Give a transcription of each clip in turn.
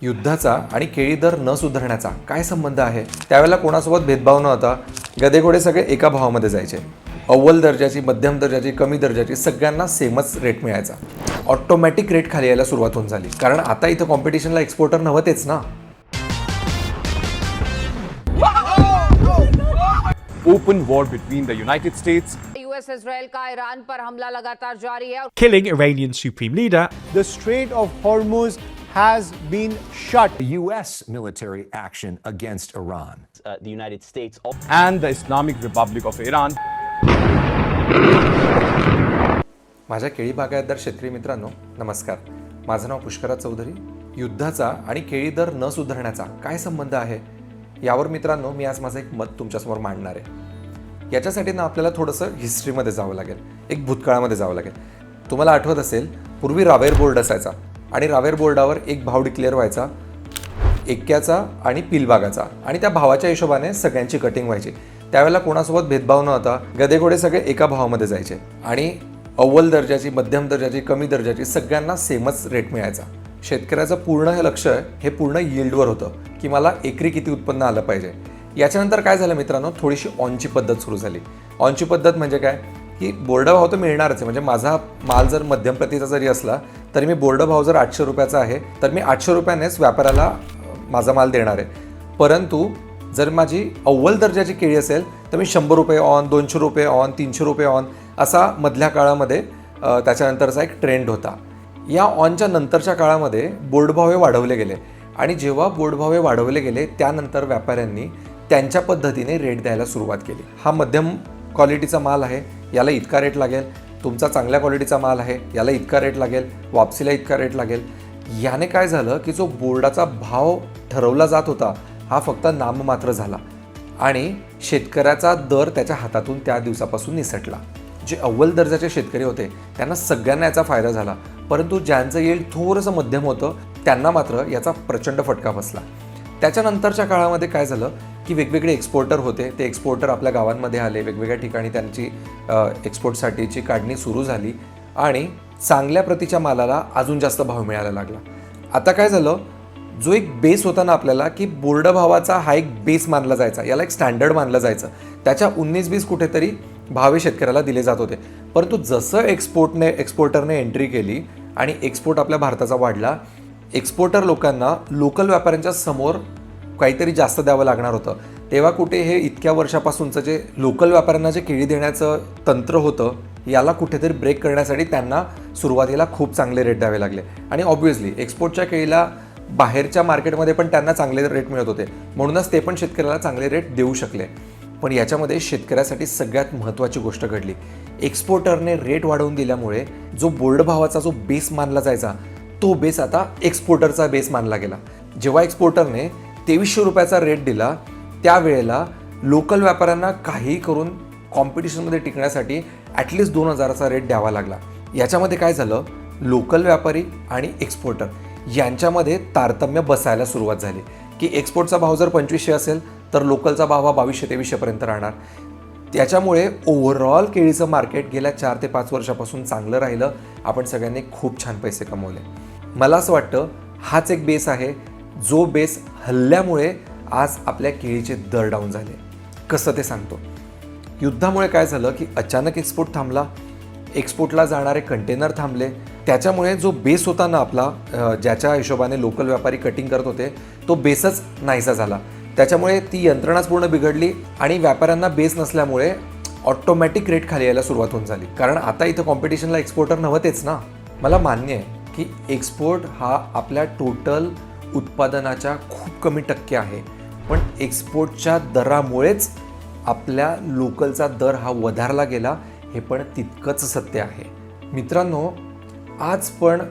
युद्धाचा आणि केळी दर न सुधारण्याचा काय संबंध आहे? त्यावेळेला कोणासोबत भेदभाव न होता गधेघोडे सगळे एका भावामध्ये जायचे. अव्वल दर्जाची, मध्यम दर्जाची, कमी दर्जाची सगळ्यांना सेमच रेट मिळायचा. ऑटोमॅटिक रेट खाली यायला सुरुवात होऊन झाली, कारण आता इथं कॉम्पिटिशनला एक्सपोर्टर नव्हतेच ना. Open war between the United States, US Israel का ईरान पर हमला लगातार जारी है. killing Iranian Supreme Leader. The Strait of Hormuz has been shut. U.S. military action against Iran. The United States. and the Islamic Republic of Iran. माझ्या केळी बागायतदार शेतकरी मित्रांनो, नमस्कार. माझं नाव पुष्कराज चौधरी. युद्धाचा आणि केळी दर न सुधारण्याचा काय संबंध आहे, यावर मित्रांनो मी आज माझं एक मत तुमच्यासमोर मांडणार आहे. याच्यासाठी ना आपल्याला थोडंसं हिस्ट्रीमध्ये जावं लागेल, एक भूतकाळामध्ये जावं लागेल. तुम्हाला आठवत असेल, पूर्वी रावेर बोर्ड असायचा आणि रावेर बोर्डावर एक भाव डिक्लेअर व्हायचा, एक्क्याचा आणि पिलबागाचा, आणि त्या भावाच्या हिशोबाने सगळ्यांची कटिंग व्हायची. त्यावेळेला कोणासोबत भेदभाव नव्हता, गधेघोडे सगळे एका भावामध्ये जायचे आणि अव्वल दर्जाची, मध्यम दर्जाची, कमी दर्जाची सगळ्यांना सेमच रेट मिळायचा. शेतकऱ्याचं पूर्ण हे लक्ष हे पूर्ण यील्डवर होतं की मला एकरी किती उत्पन्न आलं पाहिजे. याच्यानंतर काय झालं मित्रांनो, थोडीशी ऑनची पद्धत सुरू झाली. ऑनची पद्धत म्हणजे काय की बोर्ड भाव तर मिळणारच आहे. म्हणजे माझा माल जर मध्यम प्रतीचा जरी असला तरी मी बोर्ड भाव जर 800 रुपयाचा आहे तर मी 800 रुपयानेच व्यापाऱ्याला माझा माल देणार आहे. परंतु जर माझी अव्वल दर्जाची केळी असेल तर मी 100 रुपये ऑन, 200 रुपये ऑन, 300 रुपये ऑन असा मधल्या काळामध्ये त्याच्यानंतरचा एक ट्रेंड होता. या ऑनच्या नंतरच्या काळामध्ये बोर्डभाव हे वाढवले गेले आणि जेव्हा बोर्डभाव हे वाढवले गेले त्यानंतर व्यापाऱ्यांनी त्यांच्या पद्धतीने रेट द्यायला सुरुवात केली. हा मध्यम क्वालिटीचा माल आहे, याला इतका रेट लागेल. तुमचा चांगल्या क्वालिटीचा माल आहे, याला इतका रेट लागेल. वापसीला इतका रेट लागेल. याने काय झालं की जो बोर्डाचा भाव ठरवला जात होता हा फक्त नाममात्र झाला आणि शेतकऱ्याचा दर त्याच्या हातातून त्या दिवसापासून निसटला. जे अव्वल दर्जाचे शेतकरी होते त्यांना सगळ्यांना याचा फायदा झाला, परंतु ज्यांचं यील्ड थोडंसं मध्यम होतं त्यांना मात्र याचा प्रचंड फटका बसला. त्याच्यानंतरच्या काळामध्ये काय झालं की वेगवेगळे एक्सपोर्टर होते, ते एक्सपोर्टर आपल्या गावांमध्ये आले, वेगवेगळ्या ठिकाणी त्यांची एक्सपोर्टसाठीची काढणी सुरू झाली आणि चांगल्या प्रतीच्या मालाला अजून जास्त भाव मिळायला लागला. आता काय झालं, जो एक बेस होता ना आपल्याला की बोर्ड भावाचा हा एक बेस मानला जायचा, याला एक स्टँडर्ड मानलं जायचं, त्याच्या 19-20 कुठेतरी भावे शेतकऱ्याला दिले जात होते. परंतु जसं एक्सपोर्टरने एंट्री केली आणि एक्सपोर्ट आपल्या भारताचा वाढला, एक्सपोर्टर लोकांना लोकल व्यापाऱ्यांच्या समोर काहीतरी जास्त द्यावं लागणार होतं. तेव्हा कुठे हे इतक्या वर्षापासूनचं जे लोकल व्यापाऱ्यांना जे केळी देण्याचं तंत्र होतं याला कुठेतरी ब्रेक करण्यासाठी त्यांना सुरुवातीला खूप चांगले रेट द्यावे लागले आणि ऑब्व्हियसली एक्सपोर्टच्या केळीला बाहेरच्या मार्केटमध्ये पण त्यांना चांगले रेट मिळत होते, म्हणूनच ते पण शेतकऱ्याला चांगले रेट देऊ शकले. पण याच्यामध्ये शेतकऱ्यासाठी सगळ्यात महत्त्वाची गोष्ट घडली. एक्सपोर्टरने रेट वाढवून दिल्यामुळे जो बोर्ड भावाचा जो बेस मानला जायचा तो बेस आता एक्सपोर्टरचा बेस मानला गेला. जेव्हा एक्सपोर्टरने 2300 रुपयाचा रेट दिला त्यावेळेला लोकल व्यापाऱ्यांना काही करून कॉम्पिटिशनमध्ये टिकण्यासाठी ॲटलिस्ट 2000चा रेट द्यावा लागला. याच्यामध्ये काय झालं, लोकल व्यापारी आणि एक्सपोर्टर यांच्यामध्ये तारतम्य बसायला सुरुवात झाली की एक्सपोर्टचा भाव जर 2500 असेल तर लोकलचा भाव हा 2200-2300 राहणार. त्याच्यामुळे ओव्हरऑल केळीचं मार्केट गेल्या 4 ते 5 वर्षापासून चांगलं राहिलं. आपण सगळ्यांनी खूप छान पैसे कमवले. मला असं वाटतं हाच एक बेस आहे, जो बेस हल्ल्यामुळे आज आपल्या केळीचे दर डाऊन झाले. कसं ते सांगतो. युद्धामुळे काय झालं की अचानक एक्सपोर्ट थांबला, एक्सपोर्टला जाणारे कंटेनर थांबले. त्याच्यामुळे जो बेस होता ना आपला, ज्याच्या हिशोबाने लोकल व्यापारी कटिंग करत होते, तो बेसच नाहीसा झाला. त्याच्यामुळे ती यंत्रणाच पूर्ण बिघडली आणि व्यापाऱ्यांना बेस नसल्यामुळे ऑटोमॅटिक रेट खाली यायला सुरुवात होऊन झाली, कारण आता इथं कॉम्पिटिशनला एक्सपोर्टर नव्हतेच ना. मला मान्य आहे की एक्सपोर्ट हा आपल्या टोटल उत्पादनाच्या खूप कमी टक्के आहे, पण एक्सपोर्टच्या दरामुळेच आपल्या लोकलचा दर हा वधारला गेला, हे पण तितकंच सत्य आहे. मित्रांनो, आज पण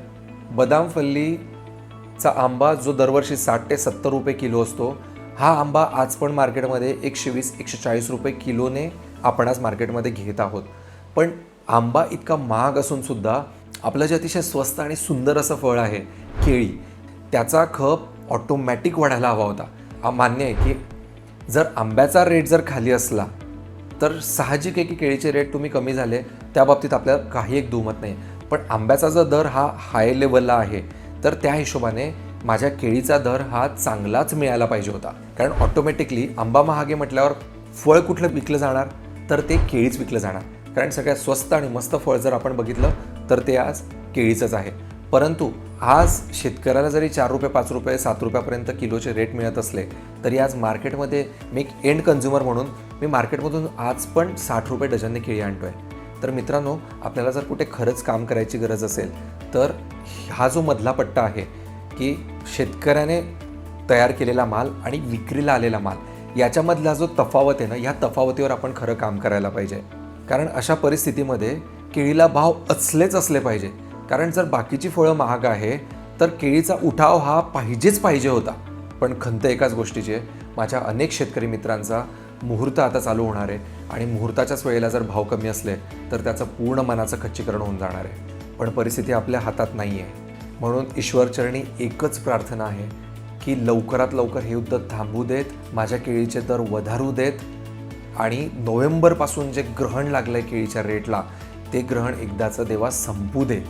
बदाम फल्लीचा आंबा जो दरवर्षी 60 ते 70 रुपये किलो असतो, हा आंबा आज पण मार्केटमध्ये 120-140 रुपये किलोने आपण आज मार्केटमध्ये घेत आहोत. पण आंबा इतका महाग असूनसुद्धा आपलं जे अतिशय स्वस्त आणि सुंदर असं फळ आहे केळी, त्याचा खप ऑटोमॅटिक वाढायला हवा होता. मान्य आहे की जर आंब्याचा रेट जर खाली असला तर साहजिक आहे की केळीचे रेट तुम्ही कमी झाले, त्या बाबतीत आपल्याला काही एक दुमत नाही. पण आंब्याचा जर दर हा हाय लेवलला आहे तर त्या हिशोबाने माझ्या केळीचा दर हा चांगलाच मिळायला पाहिजे होता. कारण ऑटोमॅटिकली आंबा महागे म्हटल्यावर फळ कुठलं विकलं जाणार, तर ते केळीच विकलं जाणार. कारण सगळ्यात स्वस्त आणि मस्त फळ जर आपण बघितलं तर ते आज केळीचंच आहे. परंतु आज शेतकऱ्याला जरी 4 रुपये 5 रुपये 7 रुपयापर्यंत किलोचे रेट मिळत असले तरी आज मार्केटमध्ये मी एक एंड कन्झ्युमर म्हणून मी मार्केटमधून आज पण 60 रुपये डझनने केळी आणतो आहे. तर मित्रांनो, आपल्याला जर कुठे खरंच काम करायची गरज असेल तर हा जो मधला पट्टा आहे की शेतकऱ्याने तयार केलेला माल आणि विक्रीला आलेला माल याच्यामधला जो तफावत आहे ना, या तफावतीवर आपण खरं काम करायला पाहिजे. कारण अशा परिस्थितीमध्ये केळीला भाव असले पाहिजे. कारण जर बाकीची फळं महाग आहे तर केळीचा उठाव हा पाहिजे होता. पण खंत एकाच गोष्टीची आहे, माझ्या अनेक शेतकरी मित्रांचा मुहूर्त आता चालू होणार आहे आणि मुहूर्ताच्याच वेळेला जर भाव कमी असले तर त्याचं पूर्ण मनाचं खच्चीकरण होऊन जाणार आहे. पण परिस्थिती आपल्या हातात नाही आहे. म्हणून ईश्वरचरणी एकच प्रार्थना आहे की लवकरात लवकर हे युद्ध थांबू देत, माझ्या केळीचे दर वधारू देत आणि नोव्हेंबरपासून जे ग्रहण लागलं आहे केळीच्या रेटला ते ग्रहण एकदाचं देवा संपू दे.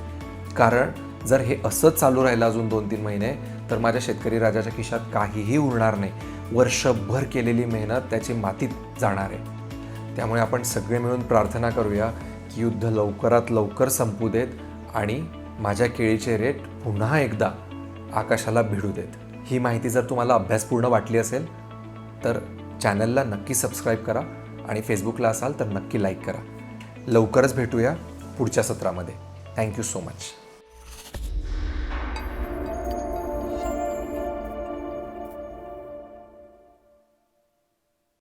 कारण जर हे असंच चालू राहिलं अजून 2-3 महिने तर माझ्या शेतकरी राजाच्या खिशात काहीही उरणार नाही. वर्षभर केलेली मेहनत त्याची मातीत जाणार आहे. त्यामुळे आपण सगळे मिळून प्रार्थना करूया की युद्ध लवकरात लवकर संपू देत आणि माझ्या केळीचे रेट पुन्हा एकदा आकाशाला भिडू देत. ही माहिती जर तुम्हाला अभ्यासपूर्ण वाटली असेल तर चॅनलला नक्की सबस्क्राईब करा आणि फेसबुकला असाल तर नक्की लाईक करा. लवकरच भेटूया पुढच्या सत्रामध्ये. Thank you so much.